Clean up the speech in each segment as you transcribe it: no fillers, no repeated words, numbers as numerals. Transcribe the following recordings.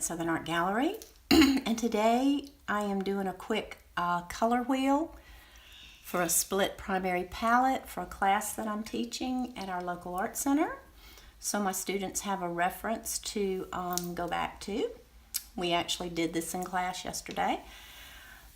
at Southern Art Gallery, and today I am doing a quick color wheel for a split primary palette for a class that I'm teaching at our local art center, so my students have a reference to go back to. We actually did this in class yesterday,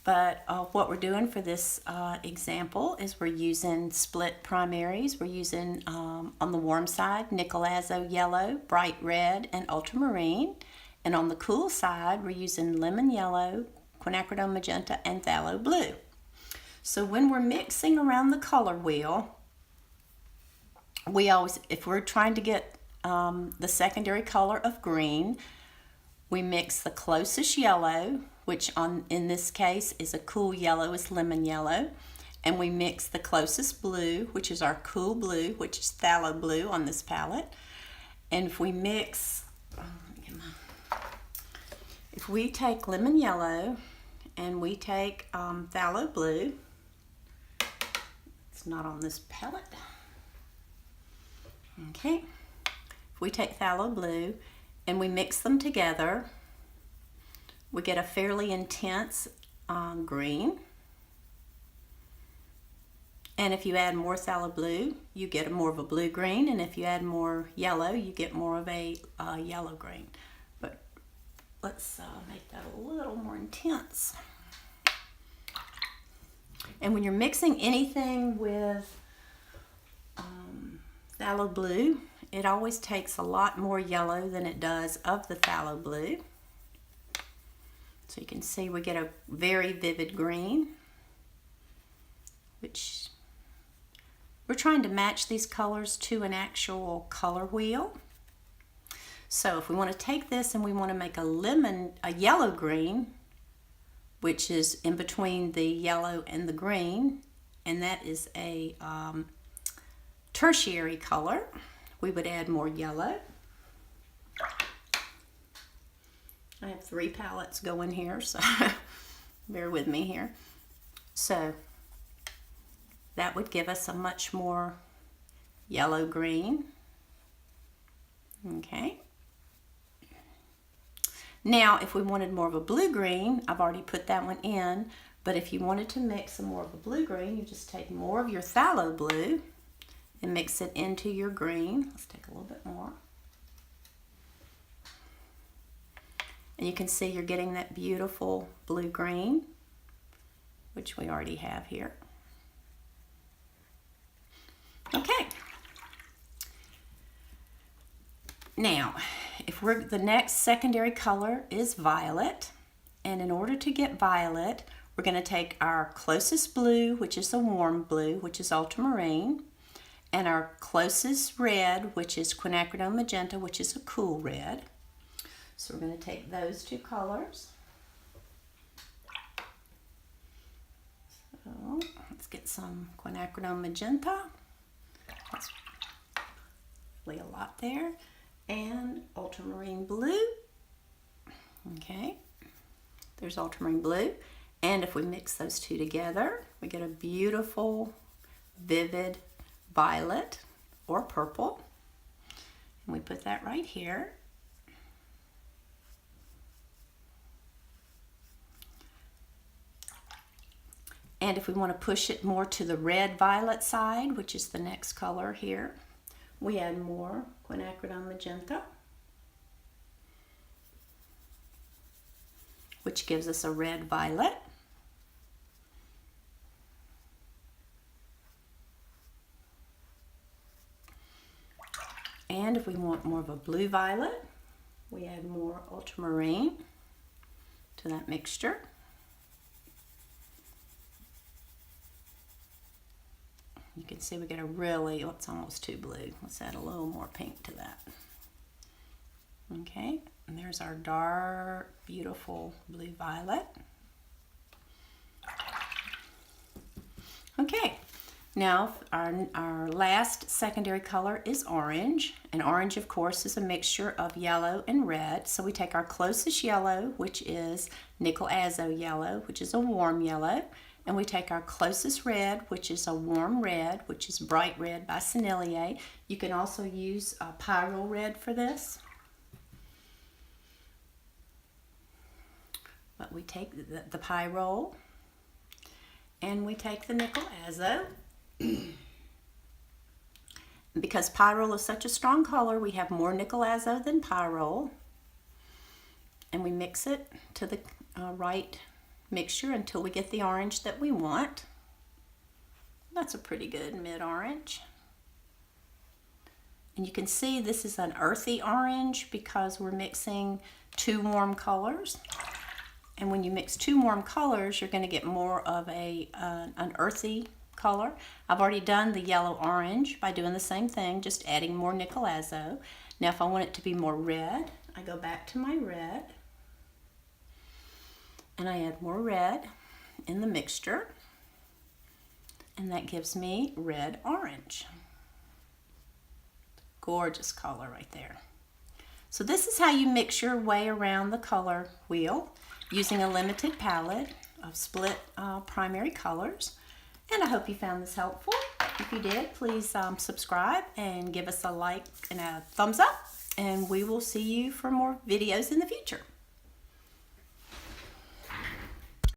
but what we're doing for this example is we're using split primaries. We're using, on the warm side, Nickel Azo Yellow, Bright Red, and Ultramarine. And on the cool side, we're using Lemon Yellow, Quinacridone Magenta, and Phthalo Blue. So when we're mixing around the color wheel, we always, if we're trying to get the secondary color of green, we mix the closest yellow, which in this case is a cool yellow, is Lemon Yellow, and we mix the closest blue, which is our cool blue, which is Phthalo Blue on this palette. And if we mix, if we take Lemon Yellow and we take Phthalo Blue, it's not on this palette. Okay, if we take Phthalo Blue and we mix them together, we get a fairly intense green. And if you add more Phthalo Blue, you get more of a blue green, and if you add more yellow, you get more of a yellow green. But let's make that a little more intense. And when you're mixing anything with Phthalo Blue, it always takes a lot more yellow than it does of the Phthalo Blue. So you can see we get a very vivid green, which we're trying to match these colors to an actual color wheel. So if we want to take this and we want to make a yellow green, which is in between the yellow and the green, and that is a tertiary color, we would add more yellow. I have 3 palettes going here, so bear with me here. So that would give us a much more yellow green. Okay. Now, if we wanted more of a blue green, I've already put that one in, but if you wanted to mix some more of a blue green, you just take more of your Phthalo Blue and mix it into your green. Let's take a little bit more. And you can see you're getting that beautiful blue-green, which we already have here. Okay. Now, the next secondary color is violet. And in order to get violet, we're going to take our closest blue, which is a warm blue, which is ultramarine, and our closest red, which is quinacridone magenta, which is a cool red. So we're going to take those 2 colors. So let's get some quinacridone magenta. That's really a lot there. And ultramarine blue. Okay, there's ultramarine blue. And if we mix those 2 together, we get a beautiful, vivid violet or purple. And we put that right here. And if we want to push it more to the red-violet side, which is the next color here, we add more quinacridone magenta, which gives us a red-violet. And if we want more of a blue-violet, we add more ultramarine to that mixture. You can see we get a really, oh, it's almost too blue. Let's add a little more pink to that. Okay, and there's our dark, beautiful blue violet. Okay, now our last secondary color is orange. And orange, of course, is a mixture of yellow and red. So we take our closest yellow, which is Nickel Azo Yellow, which is a warm yellow. And we take our closest red, which is a warm red, which is Bright Red by Sennelier. You can also use Pyrrole Red for this. But we take the Pyrrole and we take the Nickel Azo. Because Pyrrole is such a strong color, we have more Nickel Azo than Pyrrole. And we mix it to the right mixture until we get the orange that we want. That's a pretty good mid-orange. And you can see this is an earthy orange because we're mixing two warm colors. And when you mix two warm colors, you're going to get more of an earthy color. I've already done the yellow-orange by doing the same thing, just adding more Nickel Azo. Now if I want it to be more red, I go back to my red and I add more red in the mixture, and that gives me red-orange. Gorgeous color right there. So this is how you mix your way around the color wheel using a limited palette of split primary colors. And I hope you found this helpful. If you did, please subscribe and give us a like and a thumbs up. And we will see you for more videos in the future.